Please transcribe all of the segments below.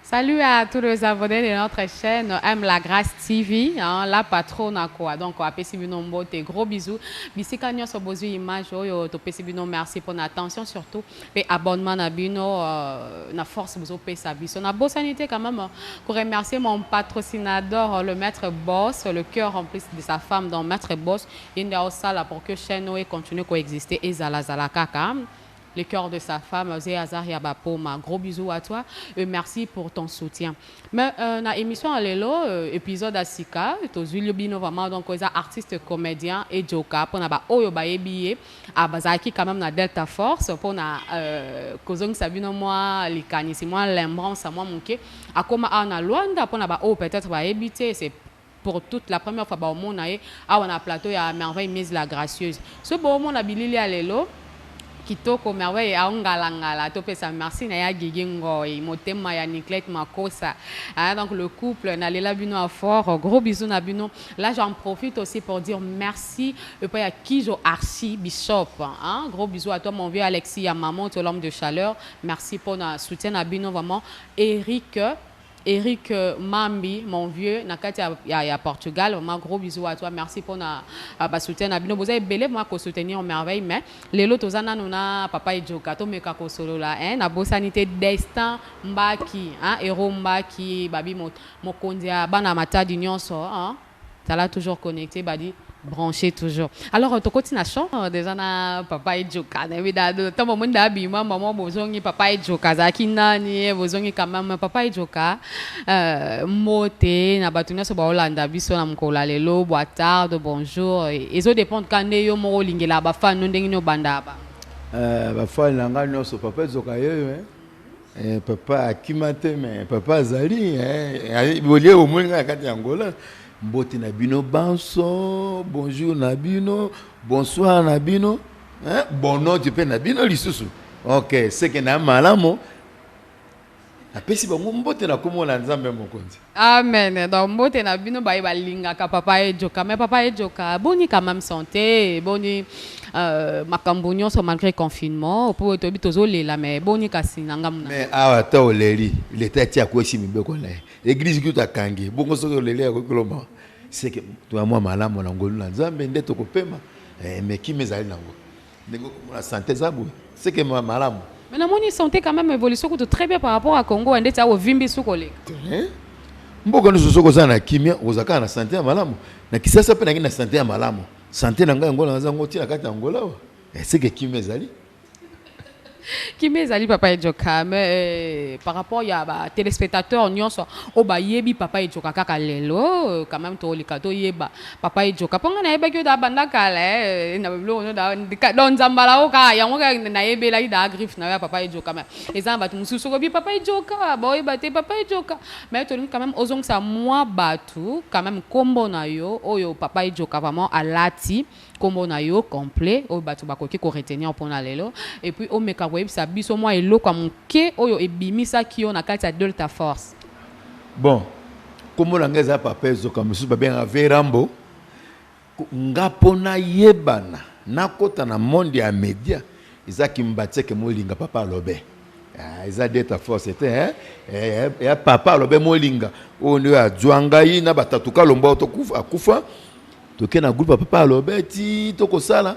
Salut à tous les abonnés de notre chaîne Aime la Grâce TV, hein, la patronne à quoi. Donc, on a nombre de gros bisous. Bisous quand nous besoin image, merci pour l'attention surtout. Et abonnement à Bino, na force vous payer sa vie. On a beau sanité quand même pour remercier mon patrocinateur, le maître Boss, le cœur rempli de sa femme, donc maître Boss. Il y a aussi là pour que chaîne continue à coexister et Zala Kaka. Le cœur de sa femme, Zéazar Yabapoma. Gros bisous à toi et merci pour ton soutien. Mais dans l'émission Alelo, épisode à Sika, tu as vu vraiment donc les artistes comédiens et Joka pour na ba oyo ba ebiye à bazaki quand même na Delta Force pour na kozong sabino moi likani c'est moi l'embrance moi monké à comme na Luanda pour na ba oh peut-être ba ebité c'est pour toute la première fois ba au monde on a plateau ya merveille mise la gracieuse. Ce beau monde a bilili Alelo kitoko merveille ya ngalangala to pesa merci na ya gigingo et motema ya Niclette Makosa. Donc le couple nalela bino à fort, gros bisous na bino. Là j'en profite aussi pour dire merci à Kijo Archie Bishop, hein? Gros bisous à toi mon vieux Alexis à maman toi l'homme de chaleur. Merci pour notre soutien à bino vraiment. Eric Mambi, mon vieux, nakati à Portugal, un gros bisous à toi, merci pour notre soutien. Vous avez belé moi pour soutenir en merveille, mais les lots tozana nuna papa et Joka to meka ko solo la hein, na bo sanité destin mbaki, hein, héros mbaki, babi mokondia bana mata d'union so, hein, ça l'a toujours connecté, badi branché toujours. Alors, tu continues à chanter déjà na papa et Joka. Évidemment, tant moment d'habillement, maman bozongi papa et Joka. Zaki nani bozongi quand même papa et Joka. Moté na batunya so ba Hollanda biso na mkola lelo boa tarde bonjour. Et ça dépend quand yo mo lingela ba fan ndenge no banda ba. Ba fan langa nyoso papa et Joka yo papa akimate mais papa azali bolie au moins kati Angola. Mbote Nabino Banso, bonjour Nabino, bonsoir Nabino, hein? Bon nom tu peux Nabino lisusu. Ok, c'est que na malamo. Apesi ba mbote na komo la nzambe mokonzi. Amen. Donc mbote Nabino ba linga ka papa et Joka, mais papa et Joka boni quand même santé, boni makambo nyonso malgré confinement, pour to bitozo lela mais boni kasi nanga muna. Mais awata oleri, il était tia ko si mibeko na. Église qui t'a kangi bongo soko lele ya koloma c'est que toi moi malamu na ngolu na nzambe ndeto kopema mais qui mezali nango ndeko la santé zabu c'est que moi malamu mais na moni santé quand même évolution ko très bien par rapport à Congo ndeti awo vimbi suko le mboko no soko za na kimia ozaka na santé ya malamu na kisasa pe na santé ya malamu santé na ngai ngola nzango tina kati ya ngola c'est que qui mezali qui m'est papa et Joka mais par rapport à ba téléspectateurs nyonso o ba yebi papa et Joka kaka lelo quand même to likato yeba papa et Joka ponga na yeba kyo da banda kala na blo no da don zambala o ka yango ka na yebe la da griffe na papa et Joka mais ezamba tu mususu ko bi papa et Joka boy baté papa et Joka mais to quand même ozong sa moi batu quand même kombo na yo oyo papa et Joka vraiment alati kombo na yo complet o batu bakoki ko retenir pour na lelo et puis o meka ça biso moi elo kwa muke oyo ebimisa kiyo na kati ya Delta Force. Bon, comme on a papa Zoka musu ba bien Verambo ngapona yebana nakota na monde ya média izaki mbatie ke molinga papa lobe. Iza Delta Force était ya papa lobe molinga o ndio ajwanga yi na batatuka lomba to kufa to kena groupe papa lobe ti to kosala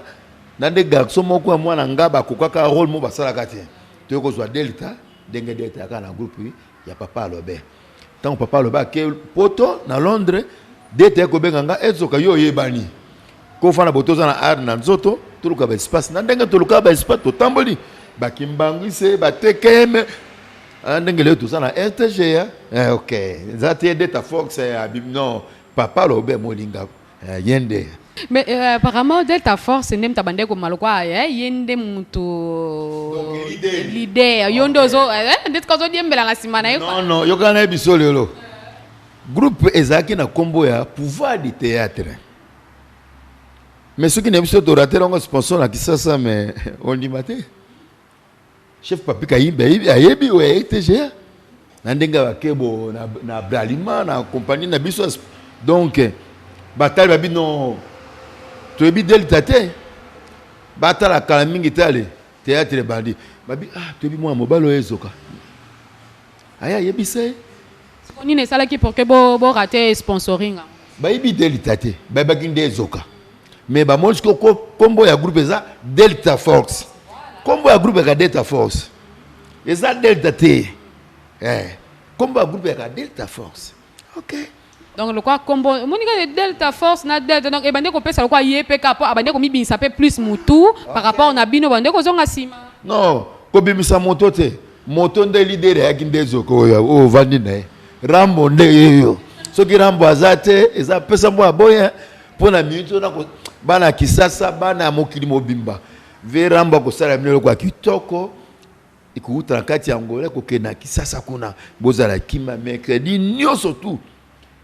na des garçons moko mwana ngaba kokaka rôle mo basala kati to ko zwa Delta denge Delta kana groupe ya papa lobe tant papa lobe ke poto na Londres Delta ko benganga ezoka yo yebani ko fana botoza na art na nzoto to luka ba espace na denge to luka ba espace to tamboli ba kimbangise ba tekeme denge le to sana RTG ok zati Delta Fox non papa lobe molinga yende. Mais apparemment Delta Force nem tabande ko malokwa yende mutu l'idée yondo zo ndet ko zo diembela ngasimana yo non yo kana biso lelo groupe ezaki na combo ya pouvoir du théâtre mais ceux qui n'aiment pas d'orateur on sponsor na kisasa mais on dit maté chef papi kayimba ayebi o ETG na ndenga bakebo na Bralima na compagnie na biso donc batal babi non tu es Delta te batala kala mingi tale théâtre bandi babi tu es moi mobalo ezoka aya yebise Nini esala ki pour que bo rater sponsoring. ba ibi Delta te ba ba kinde ezoka mais ba mons ko kombo ya groupe eza Delta Force kombo ya groupe ya Delta Force eza Delta te kombo ya groupe ya Delta Force. OK. Donc le quoi combo monika de Delta Force na Delta donc ebande ko pesa le quoi yepeka po abande ko mibinisa pe plus mutu par rapport na bino bande ko zonga sima. Non, ko bimisa moto te. Moto nde leader ya kinde zoko ya o vandi na. Rambo nde yo. Soki Rambo azate eza pesa mo aboya pona minute na ko bana kisasa bana mokili mobimba. Ve Rambo ko sala minelo kwa kitoko. Ikuuta kati ya Angola ko kena kisasa kuna bozala kima mercredi nyoso tu.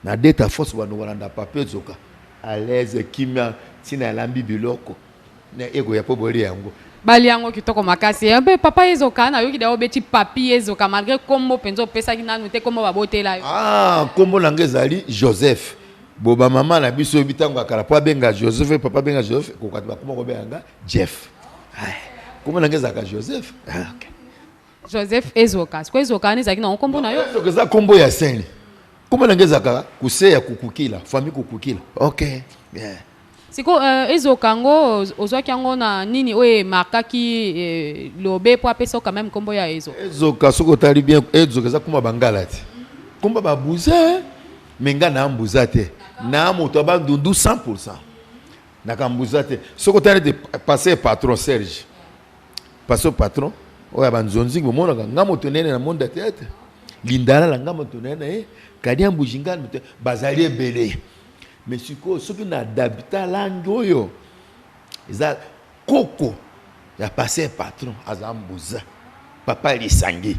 Na Delta Force bano walanda papier zoka à l'aise kimia tina lambi biloko na ego ya poboli yango bali yango kitoko makasi be papa ezoka na yoki dawo beti papier ezoka malgré kombo penzo pesa kina nute kombo babotela yo kombo nanga ezali Joseph boba mama na biso bitango akala po benga Joseph papa benga Joseph ko kati ba kombo benga Jeff kombo nanga ezaka Joseph OK Joseph ezoka ko ezoka ni zaki na kombo na yo ezoka kombo ya Saint. Comment l'angezaka kuseya kukukila famille kukukila. OK. Yeah. Siko ezokango ozwaki yango na nini oye makaki lobe po apesa quand même kombo ya ezo. Ezoka soko tali bien ezoka za kuma bangala te. Komba babuza menga na mbuza te. Na moto ba ndundu 100%. Na kambuza te. Soko tali de passer patron Serge. Passer patron oya banzonzi bomona nga moto nene na monde tete. Lindala la nga moto nene Kadia Mbujinga bazali ebele mais siko soki na d'habitat langoyo eza koko ya passer patron azambuza papa lisangi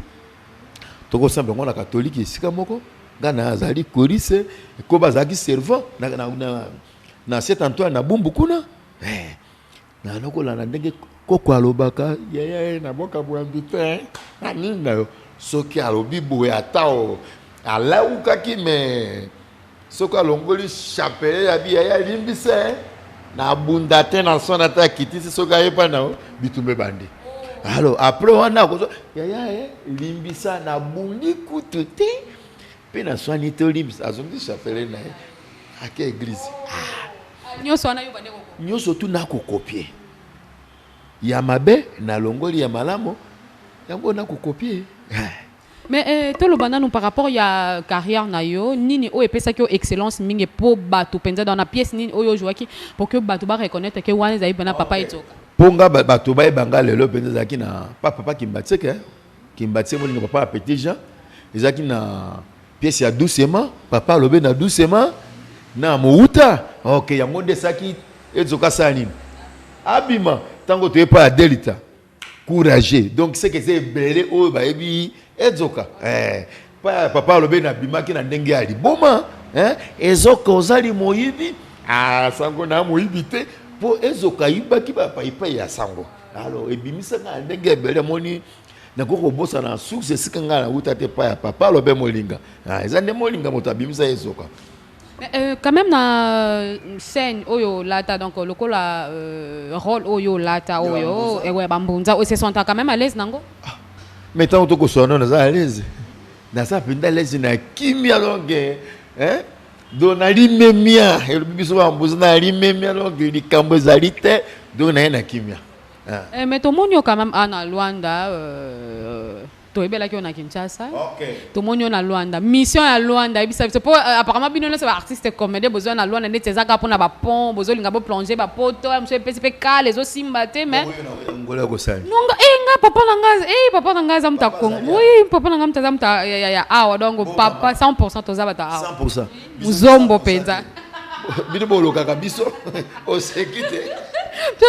toko semble ngona catholique sika moko ngana azali korise ko bazaki servant na Saint Antoine na bumbu kuna na lokola na ndenge koko alobaka ya na boka bwambite na ninga yo soki alobi boya atao alaukaki me soko alongoli chapelle ya biya ya limbise na bunda te na sona ta kitisi soka yepa na bitumbe bandi alors après wana ko ya limbisa na bundi kutu te pe na swani to limbisa azongi chapelle na ake église nyoso wana yo bande ko nyoso tu na ko copier ya mabe na longoli ya malamo yango na ko copier. Mais tout le banane par rapport à carrière na yo nini o epesa ki excellence mingi po batu penza dans la pièce nini o yo jouaki pour que batu ba reconnaître que wana zai bana papa etoka ponga batu ba ebanga lelo penza zaki na papa kimbatse mo linga papa petit Jean ezaki na pièce ya doucement papa lobe na doucement na mouta OK yango de saki ezoka sani abima tango to epa Delta courageux donc c'est que c'est belé o ba ebi ezoka papa lobe na bimaki na ndenge ali boma ezoka ozali moyibi sango na moyibi te po ezoka ibaki papa ipa ya sango alors ebimisa na ndenge bele moni na koko bosa na source sikanga na uta te pa ya papa lobe molinga ezande molinga moto abimisa ezoka. Quand même na scène oyo lata donc lokola rôle oyo lata oyo ewe bambunza o se sont quand même à l'aise nango. Mais tant que tu es à l'aise, dans sa pinda à l'aise, na kimia longue, donali memia, et le biso bambuzna memia longue, di kambozalite, donali kimia. Mais tout le monde quand même en Luanda, to ebela ki na Kinshasa. OK. Tout le monde na Luanda, mission à Luanda, c'est pour apparemment bino c'est artiste comédien besoin na Luanda net ezaka pour na ba pont, besoin linga bo plonger ba poto, monsieur PCP les aussi mbaté mais ngola ko sali. Nonga nga papa nanga zamta Kongo. Oui, papa nanga zamta ya awa donc papa 100% tozabata awa. 100%. Muzombo penza. Bino bolo kaka biso o sekite. Tu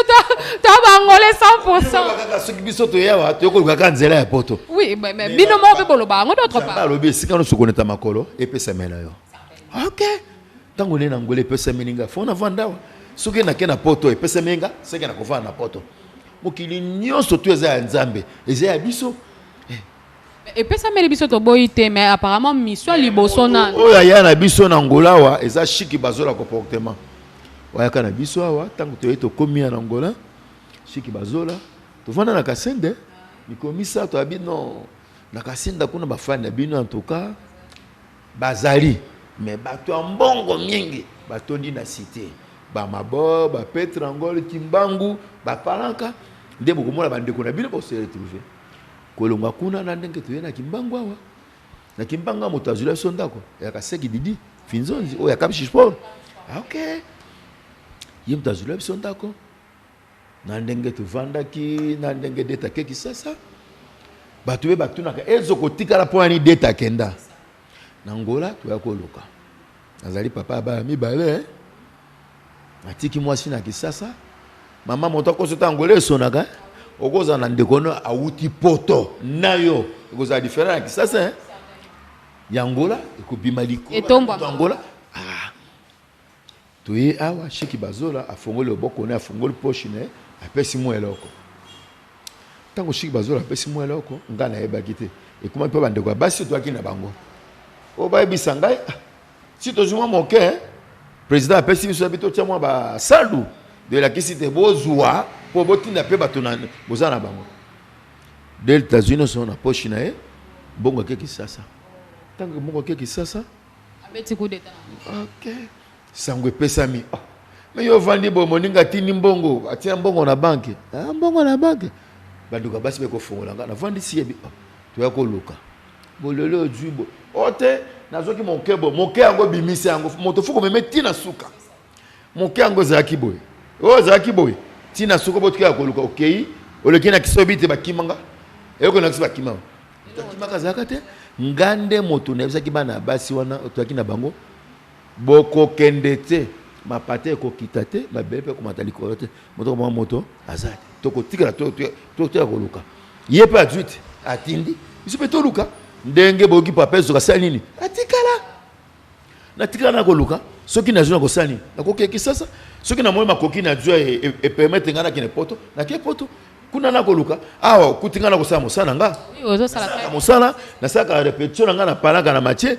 bangolé 100%. Kaka soki biso to yawa to ko kaka nzela ya poto. Oui, mais bino mo be bolo bango d'autre part. Ba lobi sika no sokoneta makolo et pe semela yo. OK. Tango le na ngole pe semelinga fona vandawa. Soki na kena poto e pe semenga, seki na kova na poto. Mokili nyonso tu eza ya nzambe eza ya biso et puis ça me biso to boyite mais apparemment mission liboso na oya ya na biso na Angola wa eza chiki bazola comportement oya kana biso wa tango to eto komia na Angola chiki bazola to vanda na Kasende ni komisa to abi non nakasinda kuna bafani bino en tout cas bazali mais bato mbongo mingi batondi na cité ba mabo ba Petrangol Kimbangu ba Palanka nde bokomona bandeko na bino ba se retrouver kolonga kuna na ndenge to na Kimbangu awa na Kimbangu moto azula sondako ya kaseki didi finzonzi o ya kamshi sport okay yim tazula sondako na ndenge to vandaki na ndenge deta keki sasa bato be batunaka ezoko tikala point ni deta kenda na ngola to ya koluka azali papa ba mibale atiki mwasi na kisasa mama moto ko sota ngole sonaka okoza na ndekono awuti poto nayo okoza différent na kisasa ya ngola ekobima likolo ngola tuye awa shiki bazola afongoli oboko ne afongoli poche ne apesi mo eloko tango shiki bazola apesi mo eloko ngana yebaki te ekoma mpe bandeko basi to akina bango o ba ebisa ngai si to zuma moke président apesi biso bito tia mo ba salu de la kisite bozwa po botinda pe batona bozana bango delta zino so na poche na e bongo keki sasa tango bongo keki sasa abeti coup d'état okay sango pesami mais yo vandi bo moninga tini mbongo atia mbongo na banke mbongo na banke banduka basi beko fongola na vandi siebi to yako luka bololo jubo ote nazoki monkebo monke yango bimisi yango moto fuko meme tina suka monke yango zaki boy zaki boy tina suka botuka yako luka okay olekina kisobite bakimanga eyoko na kisoba kimanga takimaka zakate ngande moto na bisaki bana basi wana otaki na bango boko kendete mapate ko kitate mabebe ko matali ko te moto ko moto azali toko tikala to ko luka yepe adjuite atindi biso pe to luka ndenge boki papezo ka salini atikala na tikala na ko luka soki na jona ko sani na ko keki sasa soki na moyo makoki na jua e permettre ngana kine poto na ke poto kuna na ko luka awa kutinga na ko sama sana nga ozo sala musala na saka repetition nga na palaka na mache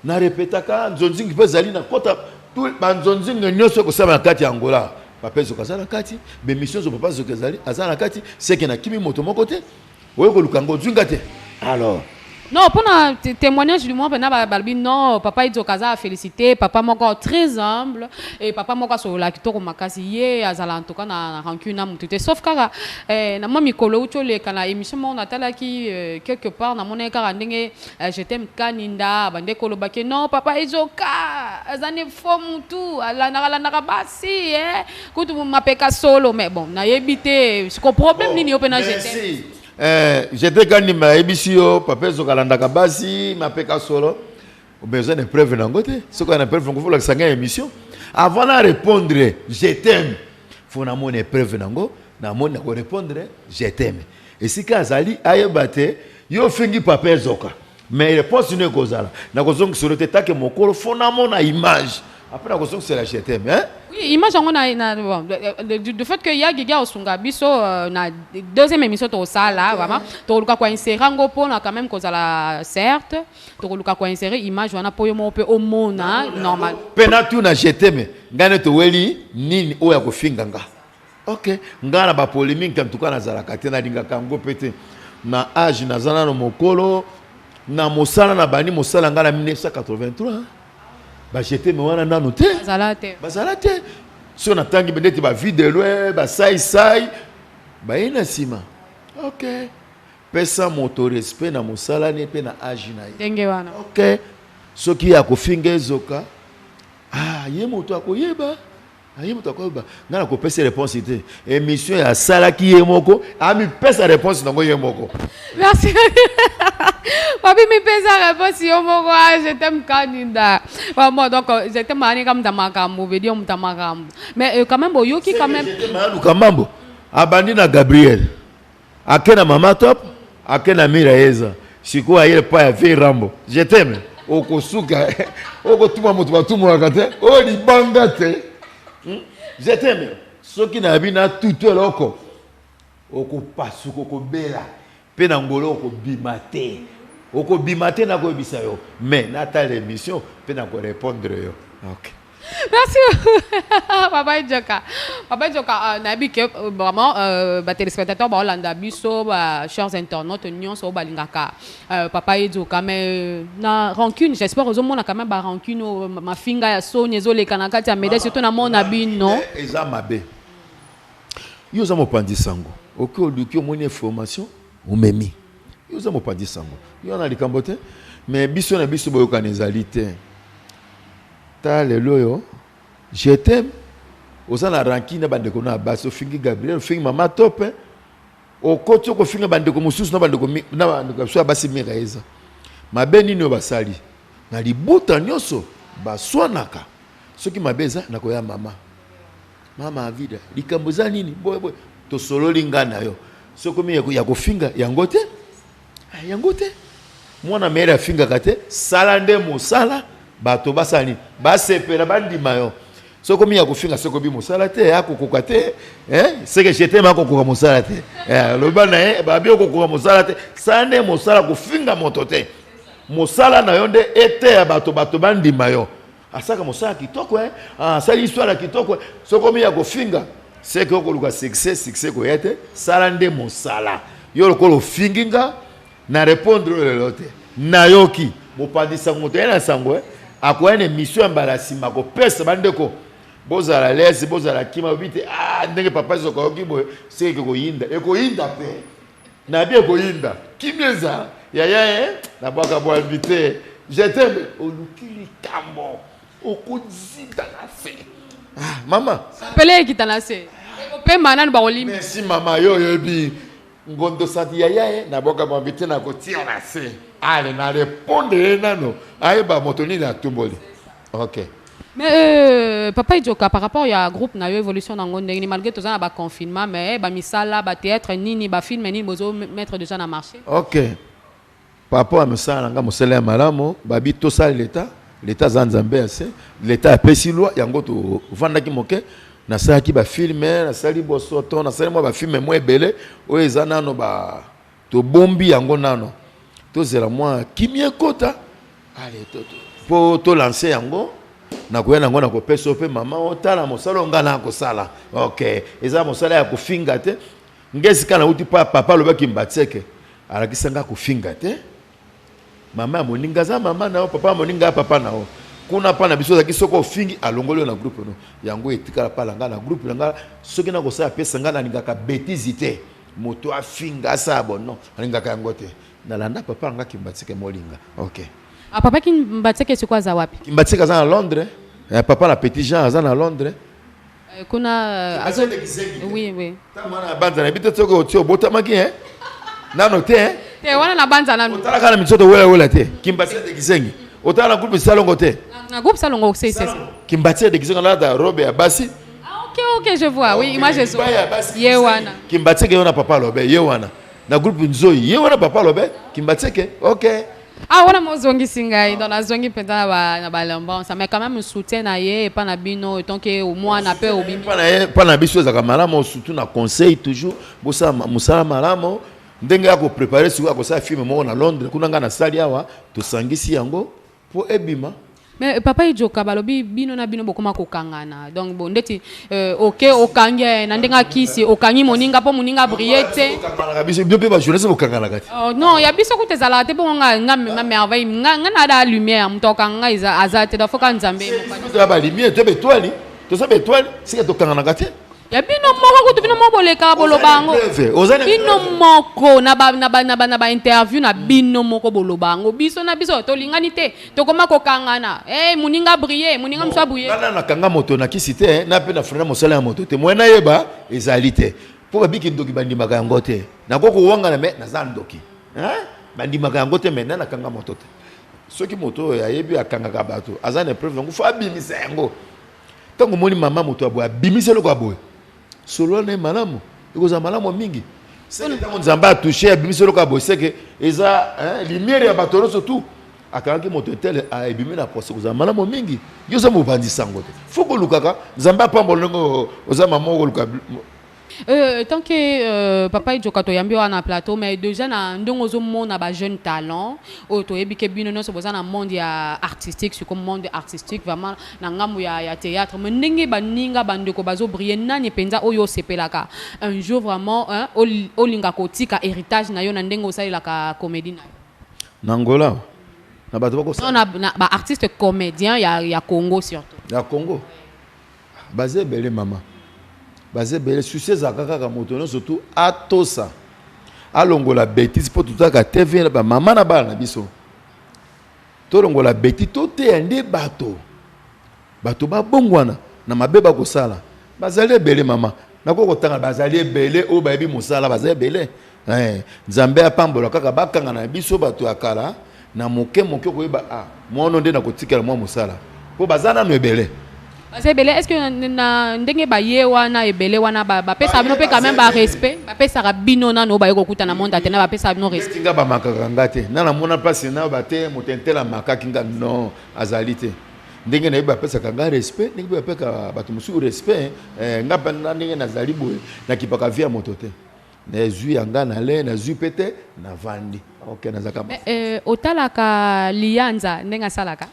na repetaka nzonzingi pe zali na kota tout banzonzingi nyoso ko sama kati Angola papezo ka sala kati be mission zo papa zo kezali azana kati seke na kimi moto moko te oyo ko luka ngo zwinga te alors non pour un témoignage du moins balbi non papa izo kaza félicité papa moko très humble et papa moko so la kitoko makasi ye azala en tout cas na rancune na mutu te sauf kaka na moi mikolo uto le kana émission mon atala qui quelque part na mon kaka ndenge je t'aime kaninda bande kolo bake non papa izo ka azane fo mutu ala na basi kutu mapeka solo mais bon na yebité ce problème nini opena je t'aime j'étais quand il m'a ébissio, papa Zokalanda Kabasi, ma peka solo. Au besoin de preuves dans côté. Ce qu'on appelle, il faut que ça gagne émission. Avant de répondre, je t'aime. Il faut que des preuves dans go. Na mon répondre, je t'aime. Et si Kazali aye bate, yo fingi papa Zoka. Mais réponse une cause là. Na cause que sur le tête que mon corps faut na mon image. Après la cause c'est la je t'aime, hein? Oui, image on a du fait que y a Giga Osunga biso na deuxième émission to sala vraiment to luka kwa insérer ngopo na quand même cause la certes to luka kwa insérer image wana po yo mo pe o mona normal penatu na jeteme ngane to weli nini oya ko finganga OK ngana ba polémique en tout cas na zalaka te na linga kango pete na âge na zana no mokolo na mosala na bani mosala ngana 1983 ba jeteme wana nanu te bazalate so na tangi bendeti ba vidéo ba sai ba ina sima OK pesa moto respect na mosala ne pe na âge na ndenge wana OK soki ya kofinga ezoka ye moto akoyeba ye moto akoyeba ngana ko pesa réponse te émission ya sala ki ye moko ami pesa réponse nango ye moko merci papi mi pesa réponse yo moko je t'aime kaninda bon donc je t'aime mani comme tamakambo veut dire mutamakambo mais quand même boyoki quand même kamambo abandi na Gabriel akena mama top akena Miraeza siko ayele pa ya vie rambo je t'aime okosuka okotuma moto batuma kate o libanga te je t'aime soki na bina tutu eloko okopasuka okobela pe na ngolo okobima te na koyebisa yo mais nata l'émission pe na ko répondre yo OK Merci. Papa Djoka. Papa Djoka, nabi que vraiment téléspectateurs ba Hollanda biso ba chers internautes nyons so balingaka Papa Djoka mais na rancune j'espère aux hommes quand même ba rancune ma finga ya Sonia zo le kanaka ta médaille surtout na mon abi non. Eza mabe. Yo za mo pandi sango. Oko luki omoni information ou memi. Yo za mo pandi sango. Yo na likambote mais biso na biso boyo kanezalité. Lelo je t'aime oza na rankine bandeko na basi ofingi Gabriel ofingi mama top okoti okofinga bandeko mosusu na bandeko so basi miraeza mabe nini basali na libuta nyonso baswanaka soki mabe eza na koya mama avida likambo za nini boy to solo lingana yo sokomi ya kofinga yango te mwana mere afinga kate sala nde mosala bato basani basepela bandima yo soko mi ya kufinga soko bi musala te ya kokoka te seke jete ma kokoka musala te lobana babi kokoka musala te sande musala kufinga moto te musala na yonde ete ya bato bandima yo asaka musala kitoko sali histoire kitoko soko mi ya kufinga seke okoluka succès ko yete sala nde musala yo lokolo finginga na répondre le lote na yoki mopandisa moto na sango akoya une mission embarrassima ko pesa bandeko bozala lesi bozala kima bite ndenge papa zo ko kibo seke ko yinda pe na bien ko yinda kimeza ya na baka bo invité je t'aime olukili tambo okuzita na fe mama pele kitanase pe manana ba olim merci mama yo yebi ngondo sati ya na baka bo invité na ko tira na se allez na répondre nano ayeba motoni na tumboli. OK. Mais Papa Djoka par rapport à groupe na yo évolution dans ngonde ni malgré tout ça ba confinement mais ba misala ba théâtre nini ba film nini bozo mettre déjà na marché. OK. Papa a misala nga mosala malamo ba bito sala l'état zanzambe assez l'état a pesi loi yango to vandaki moke na sala ki ba film na sali bosoto na sala mo ba film mo ebele o ezana no ba to bombi yango nano. Tozela moi kimie kota allez po to lancer yango na koya nango na ko peso pe mama otala mosalo ngana ko sala OK eza mosala ya kofinga te ngesi kana uti papa lobaki mbatseke alakisanga kofinga te mama moninga za mama na papa moninga papa na o kuna pa na biso za kisoko fingi alongolo na groupe no yango etikala pa langa na groupe langa soki na ko sala pesa ngana ningaka bêtise moto afinga sa bonno ningaka yango te nalanda papa nga kimbatseke molinga. OK. Papa kimbatseke c'est quoi za wapi? Kimbatseke za na Londres. Papa na Petit Jean za na Londres. Kuna oui. Tamana banza na bito tsoko otio botamaki nano te te wana na banza nano. Otala kana mitsoto wela te. Kimbatseke de kizengi. Otala na groupe salongo te. Na groupe salongo c'est. Kimbatseke de kizengi na da robe ya basi. OK, je vois. Oui, image est Yewana. Kimbatseke yona papa lobe Yewana. Na groupe nzoi Yewana papa lobe Kimbatseke. OK. Wana mozongi singai dans la zongi penda na ba lambanza mais quand même soutien na ye pas na bino tant que au moins na pe obimi pas na biso za malamo surtout na conseil toujours bosa musala malamo ndenge ya ko préparer sur ko sa film mo na Londres kuna nga na sali awa to sangisi yango po ebima. Mais Papa Djoka balobi bino na bino bokoma kokangana donc bon ndeti OK okange na ndenga kisi okangi moninga po moninga briete biso pe ba jeunesse okangana kati non ya biso kutezala te bon nga merveille nga na da lumière mtoka nga iza azate da foka nzambe mo ba lumière te betwali to sa betwali sika tokangana kati ya bino moko kutu bino moboleka bolobango bino moko na ba interview na bino moko bolobango biso na biso to lingani te to koma ko kangana muninga briller muninga mso abuye na kanga moto na kisite na pe na frère mosala ya moto te mwena yeba ezalite po ba biki ndoki bandima ka yango te na koko wanga na me na zandoki bandima ka yango te mena na kanga moto te soki moto ya yebi akanga ka bato azana preuve ngo fa bimisa yango tango moni mama moto aboya bimiselo ko aboye solo na malamu ikoza malamu mingi c'est que nzamba toucher abimiselo ka bosse que eza lumière ya batoro surtout akanga moto tel a ebimi na poste koza malamu mingi yo za mobandi sango te foko lukaka nzamba pambo longo oza mama ko luka Tant que papa Ijoka to yambi wana plateau mais déjà na ndongo zo mona ba jeune talent to yebi ke bino no so boza na monde ya artistique sur comme monde artistique vraiment na ngamu ya théâtre mais ndenge ba ninga bandeko bazo briller nani penza oyo sepelaka un jour vraiment olinga kotika héritage na yo na ndenge osalelaka comédie na Nangola na bato bako non na ba artiste comédien ya Congo surtout ya Congo basé belé mama basé belé succès kaka moto surtout atosa alongola bêtise pour tout ça TV ba mama na bala na biso to longola bêtise to te ande bato ba bongwana na mabeba ko sala bazali belé mama nako kotanga bazali belé o bayebi mosala bazali belé nzambe apambola kaka bakanga na biso bato akala na moke ko ba mono nde na kotikela mwa mosala po bazana no ebele. Est-ce que na ndenge ba ye wana ebele wana ba pesa bino pe quand même ba respect ba pesa ka bino na no ba yeko kuta na monde atena ba pesa bino respect kinga ba makaka ngate na mona place na ba te motentela makaka kinga non azalite ndenge na ba pesa ka nga respect ndenge ba peka bato musu respect ngapa na ndenge na zalibu na kipaka via motote na zui anga na le na zui pete na vandi OK na zaka otalaka lianza ndenga salaka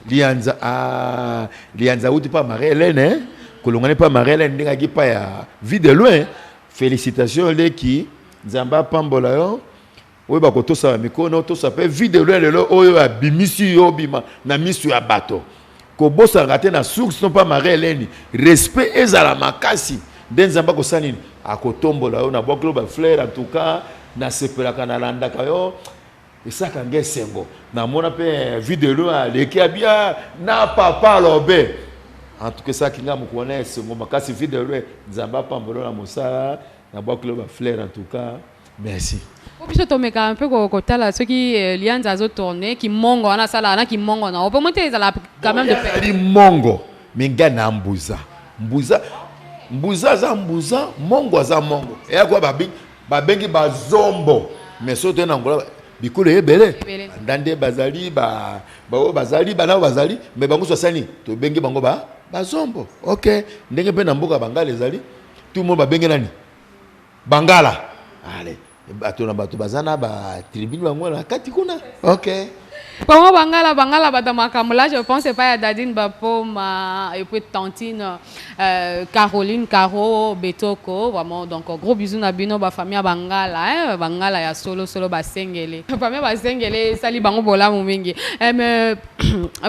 lianza uti pa Marie-Hélène kolongane pa Marie-Hélène ndenga ki pa ya vie de loin félicitations les qui nzamba pambola yo oyo bakotosa mikono to sa pe vie de loin lelo oyo abimisi yo bima na misu ya bato ko bosa ngate na source non pas Marie-Hélène respect ezala makasi nzamba ko sanini akotombola yo na boklo ba fleur en tout cas na sepelaka na landaka yo esaka ngesengo na mona pe vidéo aleki abia na papa lobe en tout cas ça kinga mukona esengo makasi vidéo nzamba pambolo na mosala na boklo ba fleur en tout cas merci biso tomeka un peu kotala ceux qui lianza zo tourner qui mongo wana sala na qui mongo na opo monte ezala quand même de faire mongo minga na mbuza za mbuza mongo za mongo e kwa babengi bazombo mais soto na ngola bikolo ebele ndande bazali bazali bana bazali mais bango sosani to bengi bango bazombo OK ndenge pe na mboka bangala ezali tout le monde babengi nani bangala allez bato na bato bazana ba tribune bango na kati kuna OK. Comment Bangala Badamakam, je pense pas à Dadine Bapoma et puis Tantine Caroline Caro Betoko vraiment donc gros bisous na bino ba famille Bangala Bangala ya solo basengele famille basengele sali bango bola mumingi mais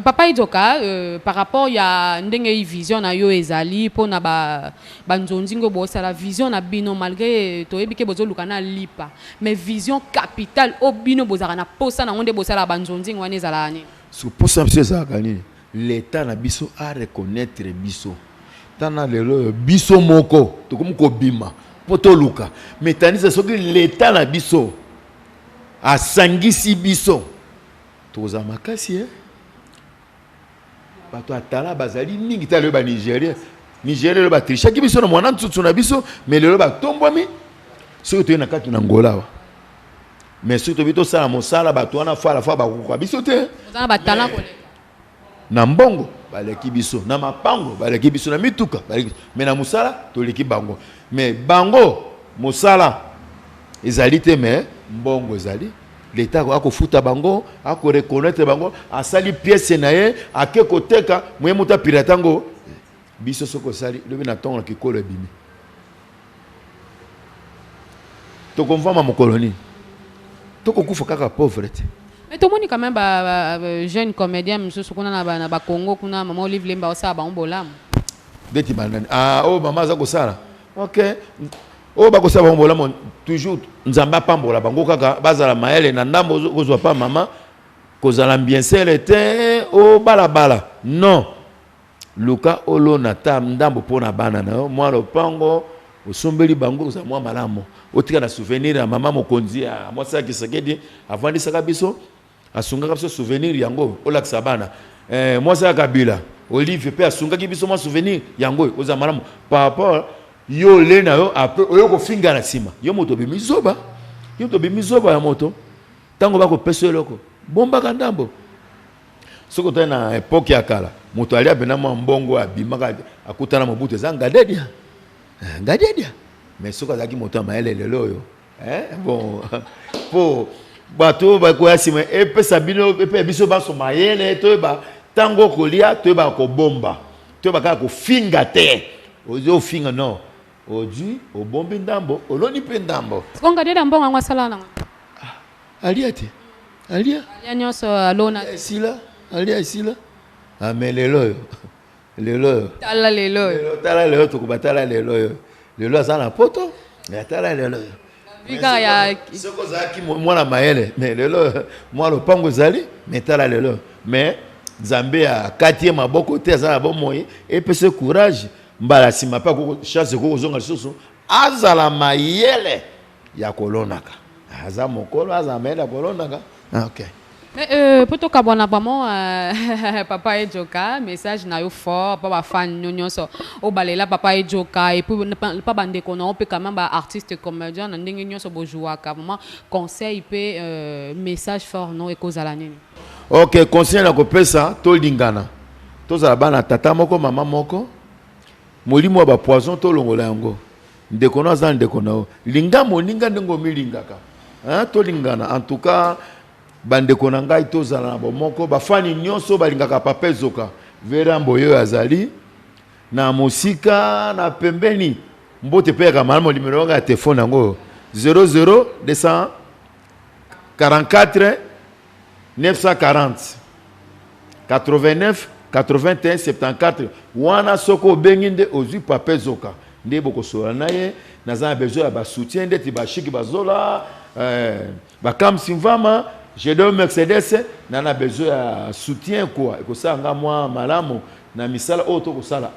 papa Ijoka par rapport ya ndenge vision na yo ezali pona ba nzonzingo bosa la vision na bino malgré to ebike bozo lukana lipa mais vision capitale au bino bozara na posa na onde bosa la banzonzingo pour ça, l'État na biso à reconnaître biso. Tana lelo biso moko, to comme ko bima, poto luka. Mais tani ça que l'État na biso a sangisi biso. Toza makasi bato atala bazali mingi ta le ba Nigeria. Nigeria le ba tricha ki biso na mwana ntutsu na biso, mais lelo ba tombwami. So to na katu na Angola. Mais surtout bito sala mosala bato wana fa la fa ba ko biso te na batala koleka na mbongo baleki biso na mapango baleki biso na mituka baleki mais na mosala to leki bango mais bango mosala ezali te mais mbongo ezali l'état akofuta bango ako reconnaître bango asali pièce na ye ake koteka moye muta piratango biso soko sali lobi na tonga kikolo ebimi to konfama mo colonie toko kufa kaka pauvreté mais tout le monde quand même jeune comédien monsieur sukuna na ba Congo kuna maman Olive Lemba osa ba mbolam beti banani maman za ko sala OK ba ko sala ba mbolam toujours nzamba pambola bango kaka bazala maele na ndambo kozwa pa maman kozala bien selete balabala non luka olo na tam ndambo pona bana na moi lo pango osombeli bango za mwa malamo otika na souvenir ya mama mokonzi ya mwasa Kisekedi avant disaka biso asunga biso souvenir yango olakisa bana mwasa Kabila Olive pe asunga biso mwa souvenir yango oza malamo par rapport yo lena yo après oyo ko finga na sima yo moto be mizoba ya moto tango bako peso loko bomba kandambo soko tena époque ya kala moto ali abena mwa mbongo abimaka akutana mobutu za ngadedia mais ce que qui montant maël le loyo hein bon pour bato ba ko asima et pe sabino et pe biso ba so maël to ba tango kolia to ba ko bomba to ba ka ko finga te ozo finga non oji o bombi ndambo oloni pe ndambo konga de ndambo ngwa sala na aliate alia nyoso alona sila alia sila amelelo lelo tala lelo to ko batala lelo azana poto ya tala lelo bika ya soko zaki mwana maele mais lelo moi lo pango zali mais tala lelo mais Nzambe a 4e maboko te azana bon moyi et peut ce courage mbala sima pa ko chance ko zonga lisusu azala mayele ya kolonaka aza mokolo aza maele kolonaka OK. Poto kabona bamo papa ejoka message na yo fort papa fan nyonso o balela papa ejoka et puis pas bande ko na on peut quand même ba artiste comédien na ndenge nyonso bojua ka vraiment conseil pe message fort no ekozala nini. OK, conseil na ko pesa to lingana to za bana tata moko mama moko molimo ba poison to longola yango ndeko na za ndeko na linga moninga ndengo milingaka hein to lingana en tout cas bande konanga itozala na bomoko bafani nyonso balingaka papa ezoka vera mboyo azali na musika na pembeni mbote pe ka malamo numéro ya téléphone yango 00 244 940 89 81 74 wana soko benginde ozui papa ezoka nde bokosola naye naza besoin ya ba soutien ndeti ba shiki bazola ba kam simvama j'ai deux Mercedes nana besoin de soutien quoi et que ça nga moi malamu na misala auto ko sala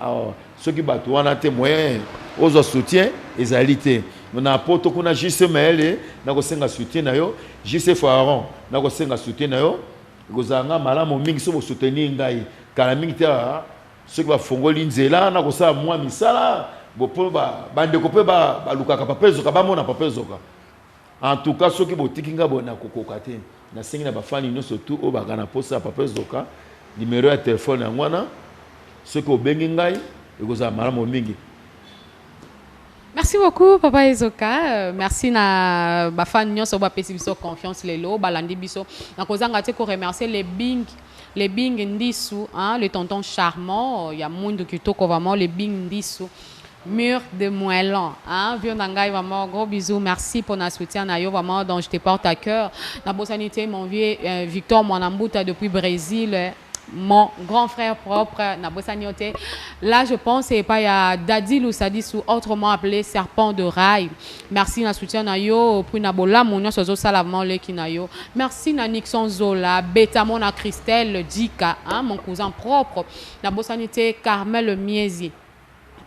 ceux qui bato wana te moyen aux soutien ezalité na poto kuna juste maele na ko senga soutien na yo juste Faron na ko senga soutien na yo ko zanga malamu mingi so soutenir ngai kala mingi te ceux qui va fongoli nzela na ko sala moi misala bo po ba bande ko pe ba lukaka papezo ka ba mona papezo ka en tout cas ceux qui botikinga bona kokoka te na sengi na bafani no surtout o bakana posa papa zoka numéro ya téléphone ya ngwana ceux qui obengi ngai ekoza malamu mingi. Merci beaucoup papa Ezoka merci na bafani nyonso ba pesi biso confiance lelo balandi biso na kozanga te ko remercier les bing ndisu hein le tonton charmant ya mundu kitoko vraiment les bing ndisu Mur de Moëlan, hein, Vionangai, vraiment, gros bisous, merci pour notre soutien, Nayo, vraiment, donc je te porte à cœur. La Bossanité, mon vieux Victor Mwanambuta depuis Brésil, mon grand frère propre, na Bossanité. Là, je pense, c'est pas ya Dadil ou Sadis ou autrement appelé Serpent de Rail. Merci na soutien Nayo, puis na Bola, mon sozo salavement le Kinayo. Merci na Nixon Zola, Betamon na Christelle Dika, hein, mon cousin propre, na Bossanité, Carmel Miezi.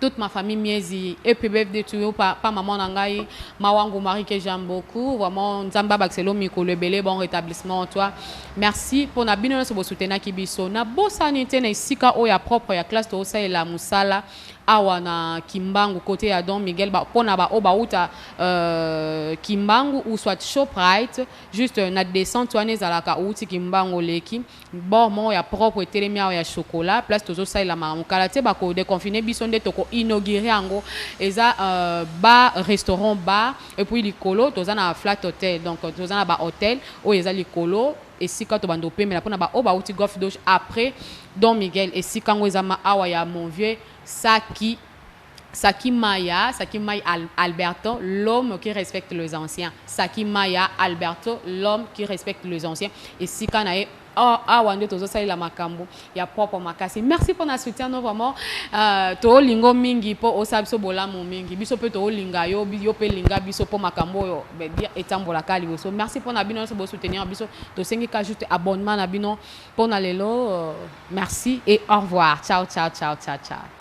Toute ma famille miezi et puis de tout pas maman nangai mawangu Marie que j'aime beaucoup vraiment nzamba baxelo miko le belé bon rétablissement toi merci pour na bino so soutenir kibiso na bosanité na isika o ya propre ya classe to sa la musala awa na Kimbangu côté ya Don Miguel ba pona ba o ba uta Kimbangu ou soit Shoprite juste na descente wana ezalaka uti Kimbangu leki bon mon ya propre telemia ya chocolat place tozo sa la mamukala te ba ko déconfiner biso nde toko inauguré ango eza bar restaurant bar et puis likolo toza na flat hotel donc toza na ba hôtel o eza likolo et si quand to bando pe mais la pona ba o ba uti golf doge après Don Miguel et si kango eza ma awa ya mon vieux Saki Maya Alberto, l'homme qui respecte les anciens. Saki Maya Alberto, l'homme qui respecte les anciens. Et si quand on a wande tozo sali la makambo ya propre makasi. Merci pour notre soutien non vraiment. To lingo mingi po osabso bola mo mingi. Biso pe to linga yo pe linga biso po makambo yo be dire etambola kali so. Merci pour na bino so bo soutenir biso to sengi ka juste abonnement na bino pour na lelo. Merci et au revoir. Ciao ciao ciao ciao ciao.